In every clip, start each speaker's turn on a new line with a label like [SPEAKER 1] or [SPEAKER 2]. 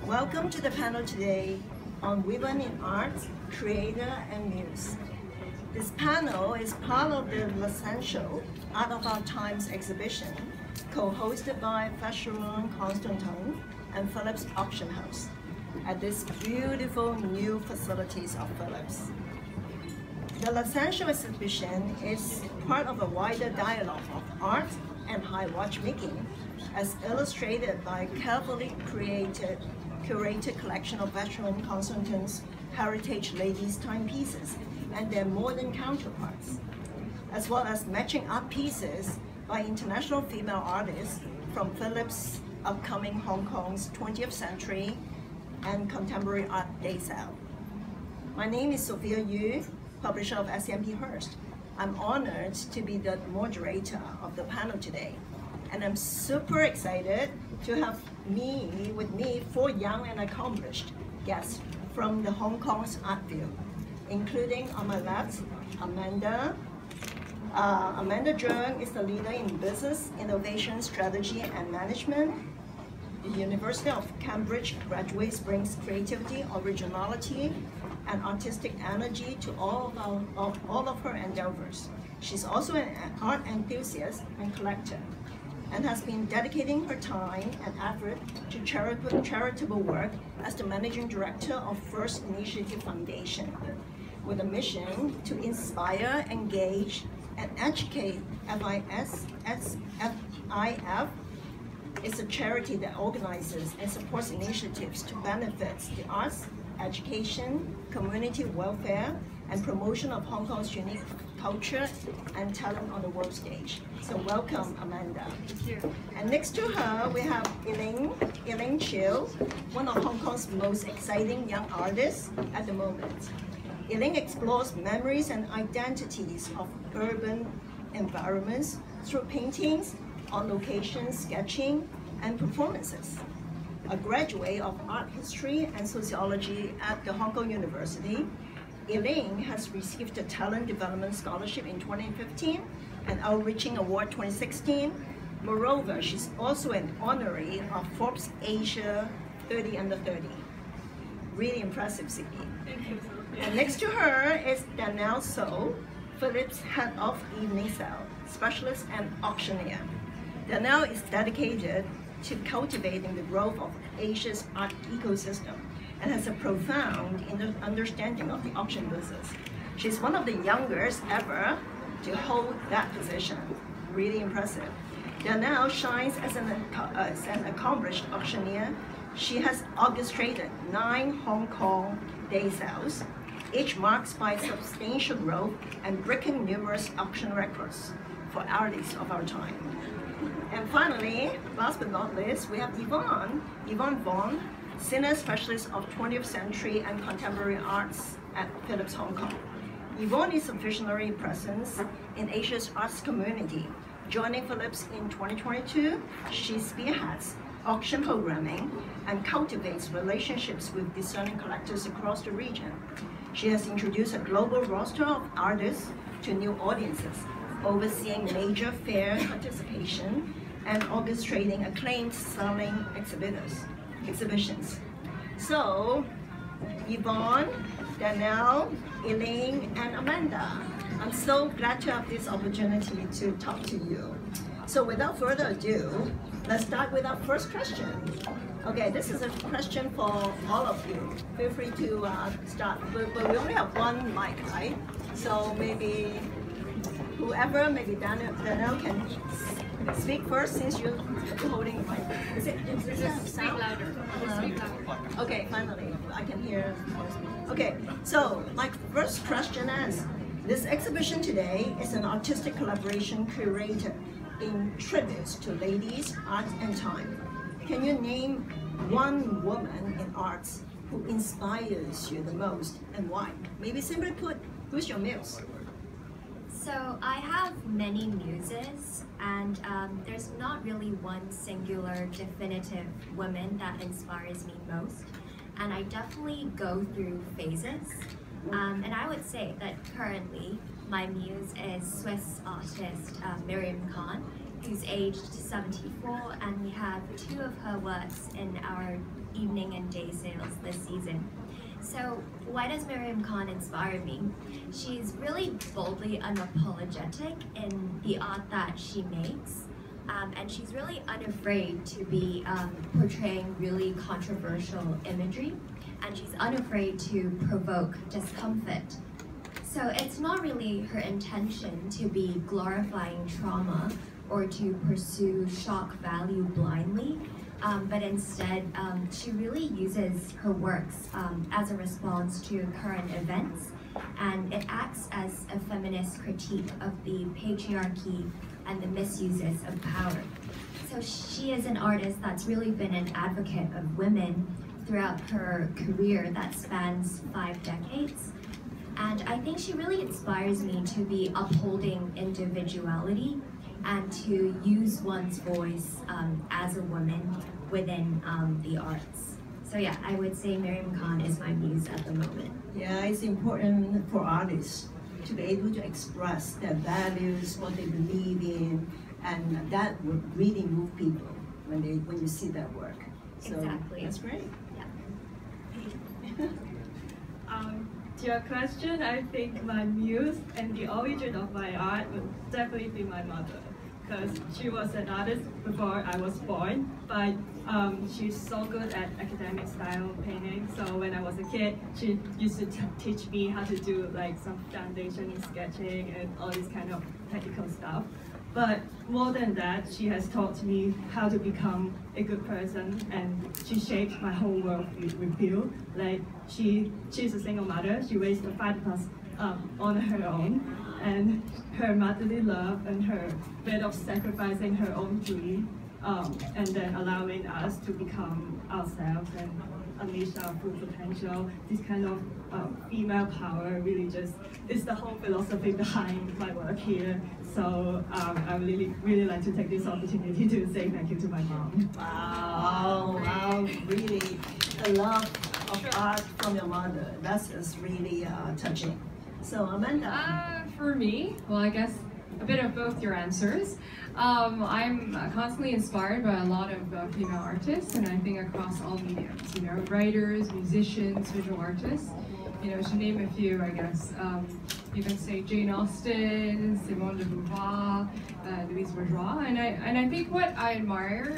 [SPEAKER 1] Welcome to the panel today on Women in Art, Creator and Muse. This panel is part of the L'Essential Art of Our Times exhibition, co-hosted by Vacheron, Constantin and Phillips Auction House at this beautiful new facilities of Phillips. The L'Essential exhibition is part of a wider dialogue of art and high watchmaking, as illustrated by carefully curated collection of Vacheron Constantin's heritage ladies' timepieces and their modern counterparts, as well as matching art pieces by international female artists from Phillips' upcoming Hong Kong's 20th century and contemporary art day sale. My name is Sophia Yu, publisher of SCMP Hearst. I'm honored to be the moderator of the panel today, and I'm super excited to have with me 4 young and accomplished guests from the Hong Kong's art field, including on my left, Amanda. Amanda Cheung is the leader in business, innovation, strategy, and management. The University of Cambridge graduates brings creativity, originality, and artistic energy to all of her endeavors. She's also an art enthusiast and collector, and has been dedicating her time and effort to charitable work as the managing director of First Initiative Foundation, with a mission to inspire, engage, and educate. FIF is a charity that organizes and supports initiatives to benefit the arts, education, community welfare, and promotion of Hong Kong's unique culture and talent on the world stage. So welcome, Amanda.
[SPEAKER 2] Thank you.
[SPEAKER 1] And next to her, we have Elaine Chiu, one of Hong Kong's most exciting young artists at the moment. Elaine explores memories and identities of urban environments through paintings, on location sketching, and performances. A graduate of art history and sociology at the Hong Kong University, Elaine has received the Talent Development Scholarship in 2015 and Outreaching Award 2016. Moreover, she's also an honoree of Forbes Asia 30 Under 30. Really impressive CV.
[SPEAKER 2] Thank you.
[SPEAKER 1] And next to her is Danielle So, Phillips Head of Evening Sale, Specialist and Auctioneer. Danielle is dedicated to cultivating the growth of Asia's art ecosystem and has a profound understanding of the auction business. She's one of the youngest ever to hold that position. Really impressive. Danielle shines as an accomplished auctioneer. She has orchestrated 9 Hong Kong day sales, each marked by substantial growth and breaking numerous auction records for artists of our time. And finally, last but not least, we have Yvonne Fong, Senior Specialist of 20th Century and Contemporary Arts at Phillips Hong Kong. Yvonne is a visionary presence in Asia's arts community. Joining Phillips in 2022, she spearheads auction programming and cultivates relationships with discerning collectors across the region. She has introduced a global roster of artists to new audiences, overseeing major fair participation and orchestrating acclaimed selling exhibitions. So, Yvonne, Danielle, Elaine, and Amanda, I'm so glad to have this opportunity to talk to you. So without further ado, let's start with our first question. Okay, this is a question for all of you. Feel free to start, but we only have one mic, right? So maybe whoever, maybe Danielle can speak first since you're holding the mic. Is it sound louder? Okay, finally, I can hear. Okay, so my first question is, this exhibition today is an artistic collaboration curated in tributes to ladies, art, and time. Can you name one woman in arts who inspires you the most and why? Maybe simply put, who's your muse?
[SPEAKER 2] So I have many muses, and there's not really one singular definitive woman that inspires me most. And I definitely go through phases. And I would say that currently my muse is Swiss artist Miriam Khan, who's aged 74, and we have 2 of her works in our evening and day sales this season. So why does Miriam Khan inspire me? She's really boldly unapologetic in the art that she makes. And she's really unafraid to be portraying really controversial imagery, and she's unafraid to provoke discomfort. So it's not really her intention to be glorifying trauma or to pursue shock value blindly, but instead she really uses her works as a response to current events, and it acts as a feminist critique of the patriarchy and the misuses of power. So she is an artist that's really been an advocate of women throughout her career that spans 5 decades. And I think she really inspires me to be upholding individuality and to use one's voice as a woman within the arts. So yeah, I would say Miriam Khan is my muse at the moment.
[SPEAKER 1] Yeah, it's important for artists to be able to express their values, what they believe in, and that would really move people when you see their work. So
[SPEAKER 2] exactly.
[SPEAKER 1] That's great.
[SPEAKER 2] Yeah.
[SPEAKER 3] To your question, I think my muse and the origin of my art would definitely be my mother, because she was an artist before I was born, but she's so good at academic style painting. So when I was a kid, she used to teach me how to do like some foundation sketching and all this kind of technical stuff. But more than that, she has taught me how to become a good person, and she shaped my whole world with view. Like she's a single mother. She raised 5+ on her own, and her motherly love and her bit of sacrificing her own dream, and then allowing us to become ourselves and unleash our full potential. This kind of female power really just is the whole philosophy behind my work here. So I really like to take this opportunity to say thank you to my mom.
[SPEAKER 1] Wow, really, the love of art from your mother, that's just really touching. So Amanda?
[SPEAKER 4] For me, well, I guess a bit of both your answers. I'm constantly inspired by a lot of female artists, and I think across all mediums, writers, musicians, visual artists. To name a few, I guess, you can say Jane Austen, Simone de Beauvoir, Louise Bourgeois, and I think what I admire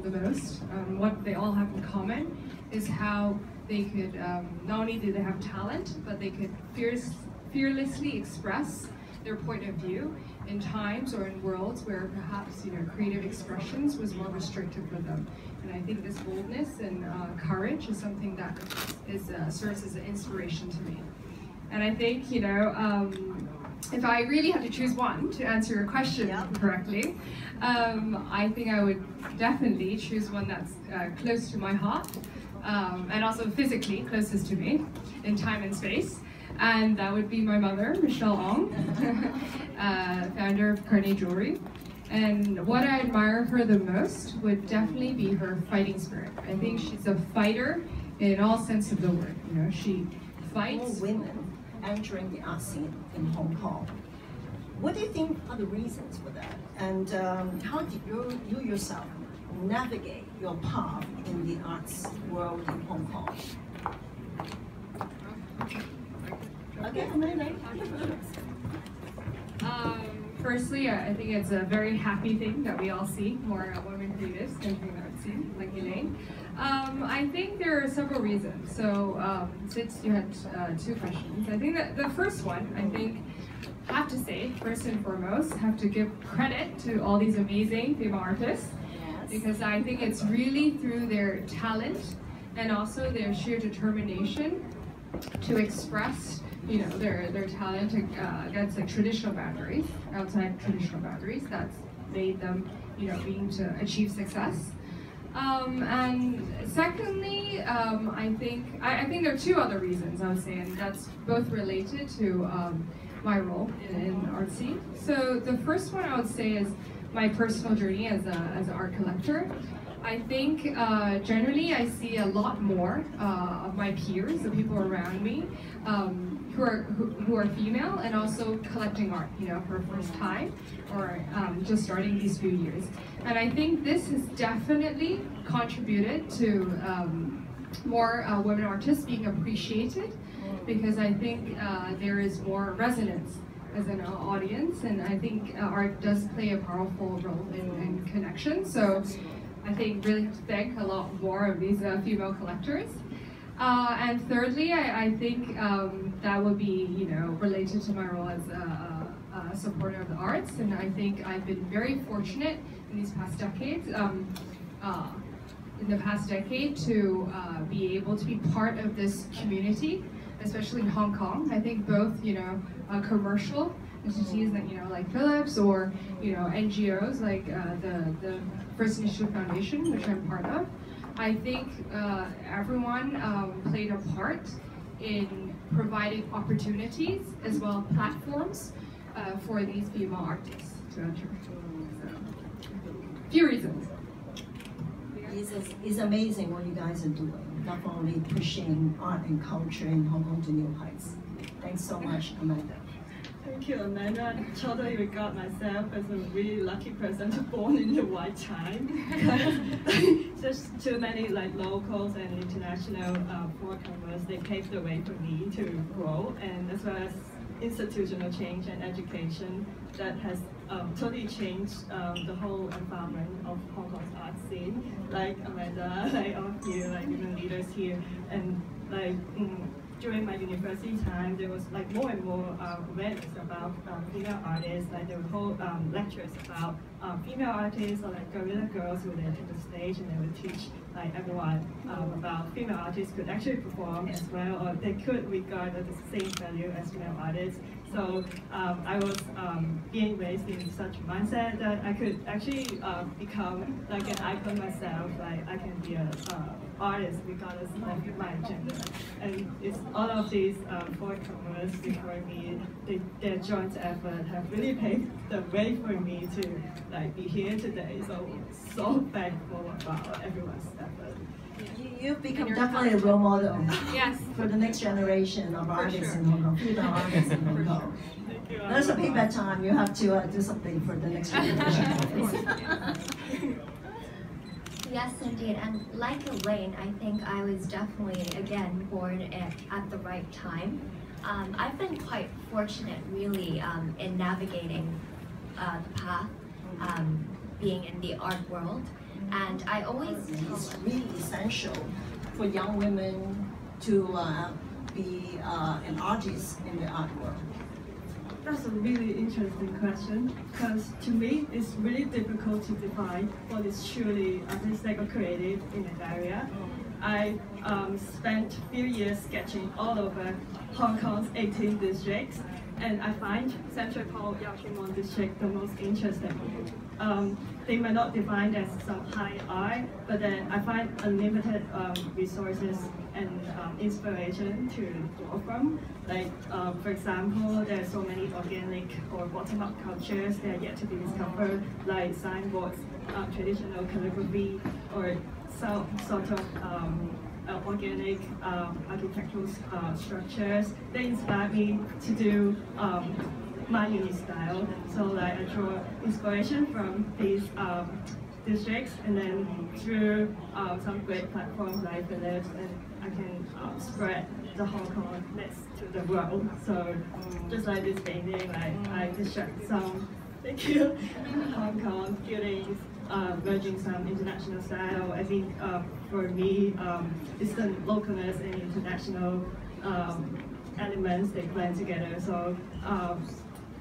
[SPEAKER 4] the most, what they all have in common, is how they could, not only do they have talent, but they could fearlessly express their point of view in times or in worlds where perhaps creative expressions was more restricted for them. And I think this boldness and courage is something that serves as an inspiration to me. And I think if I really had to choose one to answer your question correctly, I think I would definitely choose one that's close to my heart, and also physically closest to me in time and space. And that would be my mother, Michelle Ong, founder of Carnet Jewelry. And what I admire her the most would definitely be her fighting spirit. I think she's a fighter in all sense of the word. She fights.
[SPEAKER 1] More women entering the art scene in Hong Kong. What do you think are the reasons for that? And how did you yourself navigate your path in the arts world in Hong Kong? Okay, Amanda.
[SPEAKER 4] Firstly, I think it's a very happy thing that we all see more women creatives entering the art scene, like Elaine. I think there are several reasons. So since you had 2 questions, I think that the first one, I have to say, first and foremost, have to give credit to all these amazing female artists, because I think it's really through their talent and also their sheer determination to express their talent against traditional boundaries, outside traditional boundaries, that's made them, being to achieve success. And secondly, I think there are 2 other reasons I would say, and that's both related to my role in the art scene. So the first one I would say is my personal journey as an art collector. I think generally I see a lot more of my peers, the people around me, who are female and also collecting art, you know, for the first time or just starting these few years. And I think this has definitely contributed to more women artists being appreciated, because I think there is more resonance as an audience, and I think art does play a powerful role in connection. So I think really have to thank a lot more of these female collectors. And thirdly, I think that would be, you know, related to my role as a supporter of the arts, and I think I've been very fortunate in these past decades, to be able to be part of this community, especially in Hong Kong. I think both, you know, commercial entities that, you know, like Phillips, or, you know, NGOs like the First Initiative Foundation, which I'm part of. I think everyone played a part in providing opportunities as well as platforms for these female artists to enter. So, few reasons.
[SPEAKER 1] It's amazing what you guys are doing. Definitely pushing art and culture in Hong Kong to new heights. Thanks so much, Amanda.
[SPEAKER 3] Thank you, Amanda. I totally regard myself as a really lucky person to born in the right time. Just too many like locals and international forecomers, they paved the way for me to grow, and as well as institutional change and education that has totally changed the whole environment of Hong Kong's art scene. Like Amanda, like all of you, like even leaders here, and like during my university time, there was like more and more awareness about female artists. Like there were whole lectures about female artists, or like guerrilla girls who would enter the stage, and they would teach like everyone about female artists could actually perform as well, or they could regard as the same value as female artists. So I was being raised in such a mindset that I could actually become like an icon myself. Like I can be an artist regardless of my gender. And it's all of these forecomers before me, their joint effort have really paved the way for me to like be here today. So thankful about everyone's effort.
[SPEAKER 1] You've become definitely a role model.
[SPEAKER 4] Yes.
[SPEAKER 1] For the next generation of artists in Hong Kong, female artists in Hong Kong.
[SPEAKER 3] Thank you.
[SPEAKER 1] There's a payback time. You have to do something for the next generation.
[SPEAKER 2] Yes, indeed. And like Elaine, I think I was definitely, again, born at the right time. I've been quite fortunate, really, in navigating the path, being in the art world. And I always
[SPEAKER 1] it's really essential for young women to be an artist in the art world.
[SPEAKER 3] That's a really interesting question, because to me it's really difficult to define what is truly artistic or creative in an area. I spent a few years sketching all over Hong Kong's 18 districts, and I find Central Pole Yau Keng Mong district the most interesting. They might not define as some high art, but then I find unlimited resources and inspiration to draw from. Like, for example, there are so many organic or bottom-up cultures that are yet to be discovered, like signboards, traditional calligraphy, or sort of organic architectural structures. They inspire me to do my unique style. So like I draw inspiration from these districts, and then through some great platforms like Phillips, and I can spread the Hong Kongness to the world. So just like this painting, like I construct some Hong Kong buildings, merging some international style. I think for me, it's the localness and international elements they blend together. So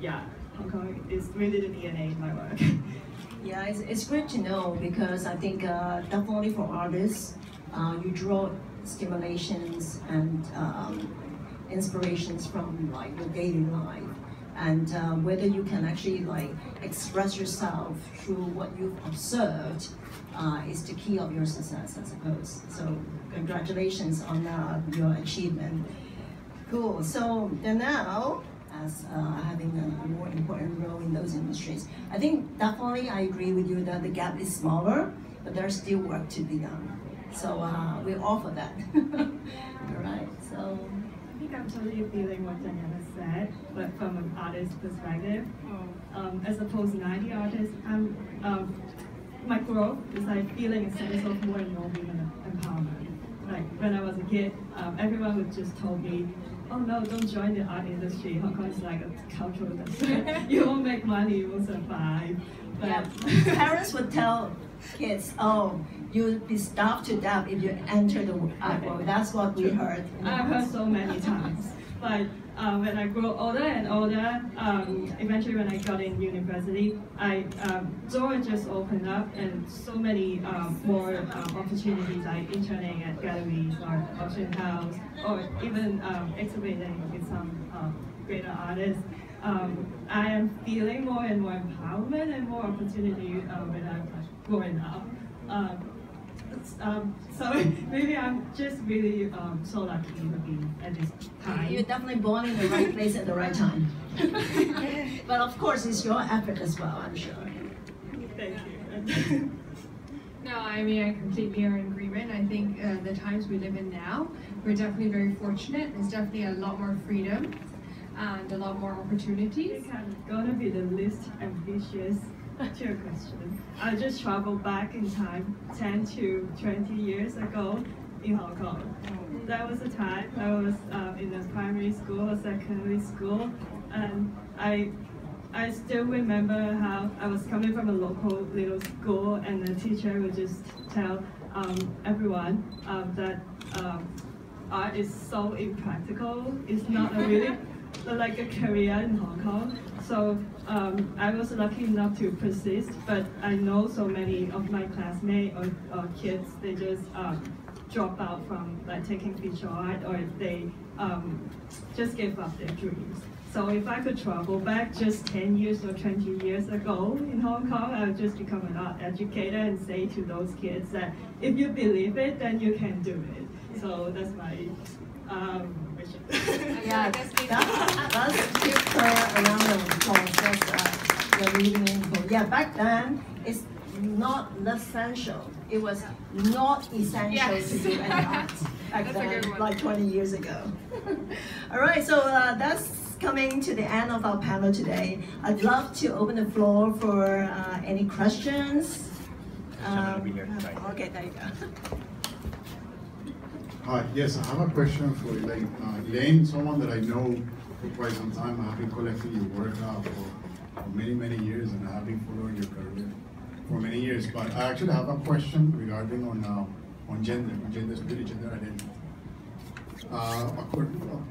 [SPEAKER 3] yeah, Hong Kong is really the DNA in my work.
[SPEAKER 1] Yeah, it's great to know, because I think definitely for artists, you draw stimulations and inspirations from like your daily life, and whether you can actually like express yourself through what you've observed is the key of your success, I suppose. So congratulations on your achievement. Cool. So Danielle, as having a more important role in those industries, I think definitely I agree with you that the gap is smaller, but there's still work to be done. So we offer that. All right, so.
[SPEAKER 3] I think I'm totally feeling what Danielle said, but from an artist's perspective. As a post-90 artist, my growth is like feeling a sense of more and more women empowerment. Like when I was a kid, everyone would just told me, oh no, don't join the art industry. Hong Kong is like a cultural desert. You won't make money, you won't survive. But
[SPEAKER 1] yeah. Parents would tell kids, oh, you'll be starved to death if you enter the art world. That's what we heard.
[SPEAKER 3] I've heard so many times. But when I grew older and older, eventually when I got in university, doors just opened up and so many more opportunities like interning at galleries or auction house or even exhibiting with some greater artists. I am feeling more and more empowerment and more opportunity when I'm growing up. So maybe I'm just really so lucky to be at this time.
[SPEAKER 1] You're definitely born in the right place at the right time. But of course, it's your effort as well, I'm sure.
[SPEAKER 3] Thank you.
[SPEAKER 4] No, I mean, I completely are in agreement. I think the times we live in now, we're definitely very fortunate. There's definitely a lot more freedom and a lot more opportunities.
[SPEAKER 3] I'm gonna be the least ambitious to your question. I just traveled back in time 10 to 20 years ago in Hong Kong. That was the time I was in a primary school or secondary school, and I still remember how I was coming from a local little school, and the teacher would just tell everyone that art is so impractical. It's not a really like a career in Hong Kong. So I was lucky enough to persist, but I know so many of my classmates or kids, they just drop out from like taking visual art, or they just give up their dreams. So if I could travel back just 10 years or 20 years ago in Hong Kong, I would just become an art educator and say to those kids that if you believe it, then you can do it. So that's my vision.
[SPEAKER 1] Yeah, let's give her a round of applause. That's really meaningful. Yeah, back then, it's not essential. It was not essential to do any art back then, like 20 years ago. All right, so that's coming to the end of our panel today. I'd love to open the floor for any questions. Okay, there you go.
[SPEAKER 5] Hi, yes, I have a question for Elaine. Elaine, someone that I know for quite some time. I have been collecting your work for many, many years, and I have been following your career for many years. But I actually have a question regarding on gender study, gender identity.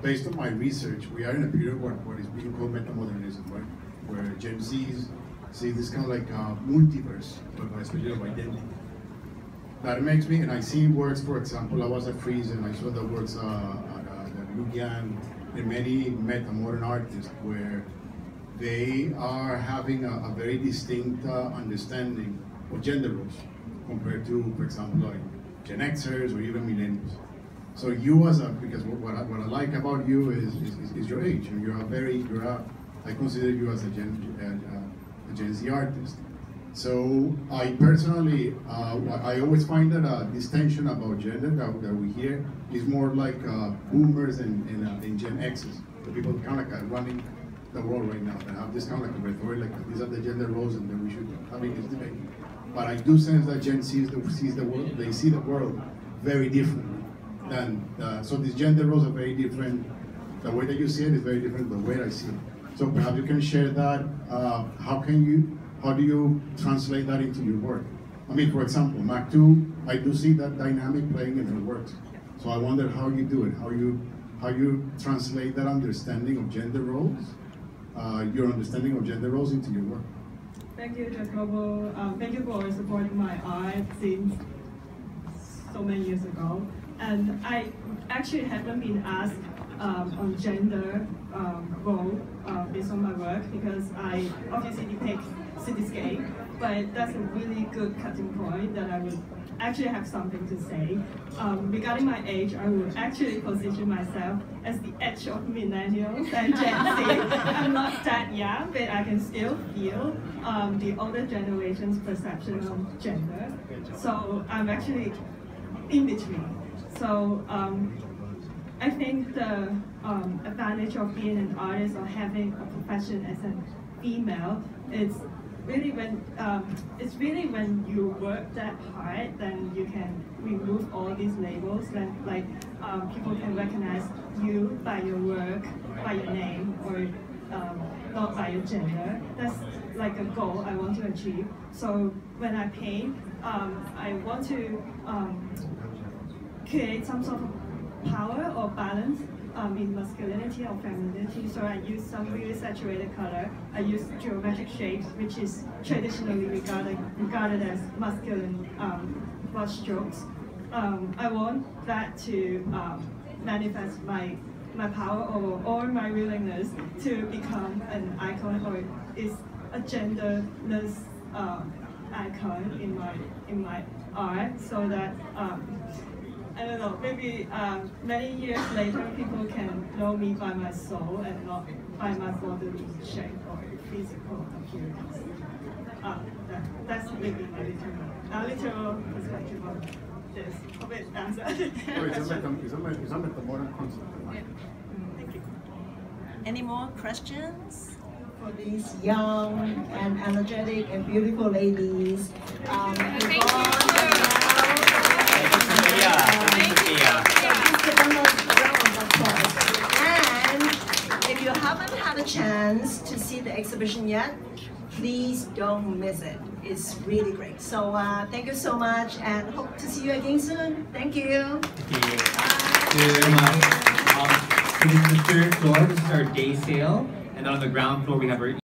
[SPEAKER 5] Based on my research, we are in a period what is being called metamodernism, right? Where Gen Zs see this kind of like multiverse, but especially of identity. That makes me, and I see works, for example, I was at Frieze and I saw the works that Lu Yan and many meta-modern artists where they are having a very distinct understanding of gender roles compared to, for example, like Gen Xers or even millennials. So you because what I like about you is your age. I consider you as a Gen Z artist. So I personally, I always find that this tension about gender that we hear is more like boomers and Gen X's, the people kind of like running the world right now, that have this kind of like a rhetoric, like these are the gender roles and then we should have this debate. But I do sense that Gen Z sees the world, they see the world very differently than, so these gender roles are very different. The way that you see it is very different than the way I see it. So perhaps you can share that. How do you translate that into your work? I mean, for example, Mac 2, I do see that dynamic playing in her works. So I wonder how you do it, how you translate that understanding of gender roles, your understanding of gender roles into your work.
[SPEAKER 3] Thank you, Jacobo. Thank you for supporting my art since so many years ago. And I actually haven't been asked on gender role based on my work, because I obviously depict cityscape, but that's a really good cutting point that I would actually have something to say. Regarding my age, I would actually position myself as the edge of millennials and Gen Z. I'm not that young, but I can still feel the older generation's perception of gender. So I'm actually in between. So I think the advantage of being an artist or having a profession as a female is really when you work that hard, then you can remove all these labels. Then people can recognize you by your work, by your name, or not by your gender. That's like a goal I want to achieve. So when I paint, I want to create some sort of power or balance in masculinity or femininity. So I use some really saturated color. I use geometric shapes, which is traditionally regarded as masculine brush strokes. I want that to manifest my power or my willingness to become an icon, or is a genderless icon in my art, so that I don't know, maybe many years later people can know me by my soul and not by my bodily shape or physical appearance. That's maybe my literal perspective of this. Hope it answered.
[SPEAKER 5] It's like the modern concept.
[SPEAKER 3] Yeah. Thank you.
[SPEAKER 1] Any more questions for these young and energetic and beautiful ladies? And if you haven't had a chance to see the exhibition yet, please don't miss it. It's really great. So thank you so much, and hope to see you again soon. Thank you.
[SPEAKER 6] Thank you very much. This is the third floor. This is our day sale, and on the ground floor we have our